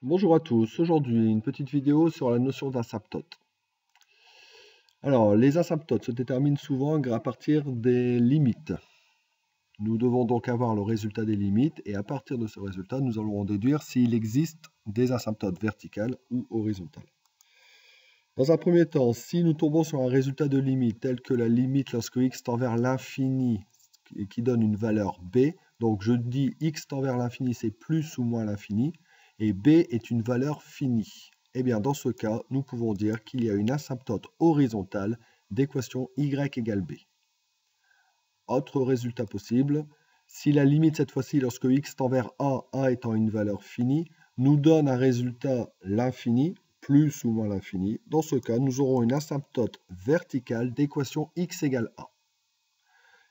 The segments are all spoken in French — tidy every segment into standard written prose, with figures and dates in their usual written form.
Bonjour à tous, aujourd'hui une petite vidéo sur la notion d'asymptote. Alors, les asymptotes se déterminent souvent à partir des limites. Nous devons donc avoir le résultat des limites et à partir de ce résultat, nous allons en déduire s'il existe des asymptotes verticales ou horizontales. Dans un premier temps, si nous tombons sur un résultat de limite tel que la limite lorsque x tend vers l'infini qui donne une valeur b, donc je dis x tend vers l'infini, c'est plus ou moins l'infini, et b est une valeur finie. Eh bien, dans ce cas, nous pouvons dire qu'il y a une asymptote horizontale d'équation y égale b. Autre résultat possible, si la limite cette fois-ci, lorsque x tend vers a étant une valeur finie, nous donne un résultat l'infini, plus ou moins l'infini, dans ce cas, nous aurons une asymptote verticale d'équation x égale a.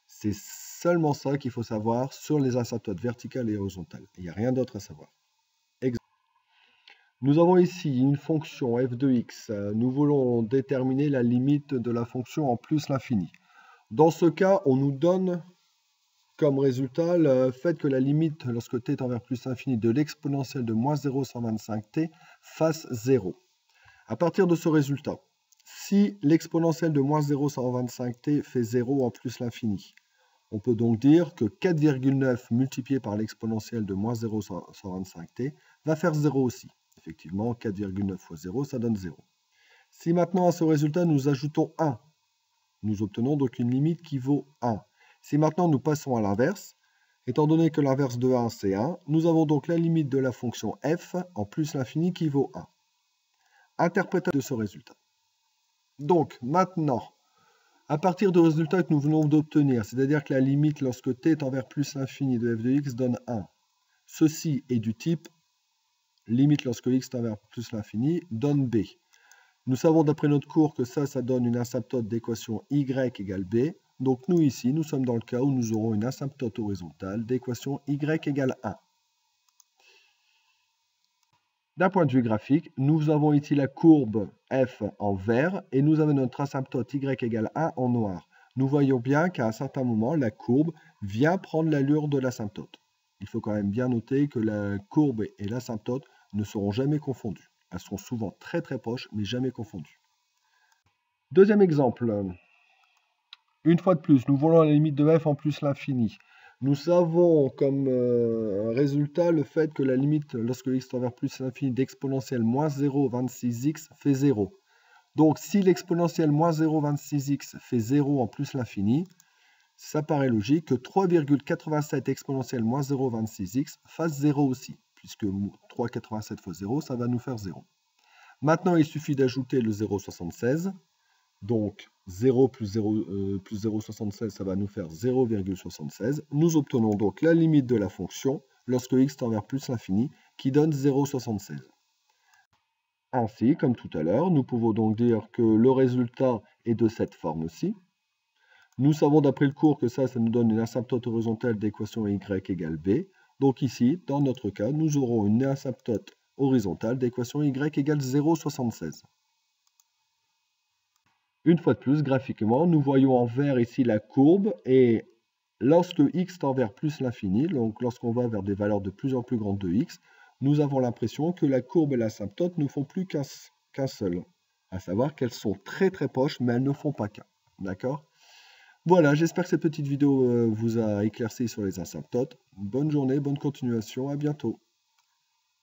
C'est seulement ça qu'il faut savoir sur les asymptotes verticales et horizontales. Il n'y a rien d'autre à savoir. Nous avons ici une fonction f de x. Nous voulons déterminer la limite de la fonction en plus l'infini. Dans ce cas, on nous donne comme résultat le fait que la limite, lorsque t tend vers plus l'infini, de l'exponentielle de moins 0,125t fasse 0. À partir de ce résultat, si l'exponentielle de moins 0,125t fait 0 en plus l'infini, on peut donc dire que 4,9 multiplié par l'exponentielle de moins 0,125t va faire 0 aussi. Effectivement, 4,9 fois 0, ça donne 0. Si maintenant à ce résultat, nous ajoutons 1, nous obtenons donc une limite qui vaut 1. Si maintenant nous passons à l'inverse, étant donné que l'inverse de 1, c'est 1, nous avons donc la limite de la fonction f en plus l'infini qui vaut 1. Interprétation de ce résultat. Donc maintenant, à partir du résultat que nous venons d'obtenir, c'est-à-dire que la limite lorsque t tend vers plus l'infini de f de x donne 1, ceci est du type limite lorsque x tend vers plus l'infini donne b. Nous savons d'après notre cours que ça donne une asymptote d'équation y égale b. Donc nous ici, nous sommes dans le cas où nous aurons une asymptote horizontale d'équation y égale 1. D'un point de vue graphique, nous avons ici la courbe f en vert et nous avons notre asymptote y égale 1 en noir. Nous voyons bien qu'à un certain moment, la courbe vient prendre l'allure de l'asymptote. Il faut quand même bien noter que la courbe et l'asymptote ne seront jamais confondues. Elles seront souvent très très proches, mais jamais confondues. Deuxième exemple. Une fois de plus, nous voulons la limite de f en plus l'infini. Nous avons comme résultat le fait que la limite, lorsque x tend vers plus l'infini, d'exponentielle moins 0,26x fait 0. Donc si l'exponentielle moins 0,26x fait 0 en plus l'infini, ça paraît logique que 3,87 exponentielle moins 0,26x fasse 0 aussi, puisque 3,87 fois 0, ça va nous faire 0. Maintenant, il suffit d'ajouter le 0,76. Donc 0 plus 0,76, ça va nous faire 0,76. Nous obtenons donc la limite de la fonction lorsque x tend vers plus l'infini, qui donne 0,76. Ainsi, comme tout à l'heure, nous pouvons donc dire que le résultat est de cette forme-ci. Nous savons d'après le cours que ça nous donne une asymptote horizontale d'équation y égale b. Donc ici, dans notre cas, nous aurons une asymptote horizontale d'équation y égale 0,76. Une fois de plus, graphiquement, nous voyons en vert ici la courbe et lorsque x tend vers plus l'infini, donc lorsqu'on va vers des valeurs de plus en plus grandes de x, nous avons l'impression que la courbe et l'asymptote ne font plus qu'un seul. À savoir qu'elles sont très très proches, mais elles ne font pas qu'un. D'accord ? Voilà, j'espère que cette petite vidéo vous a éclairci sur les asymptotes. Bonne journée, bonne continuation, à bientôt.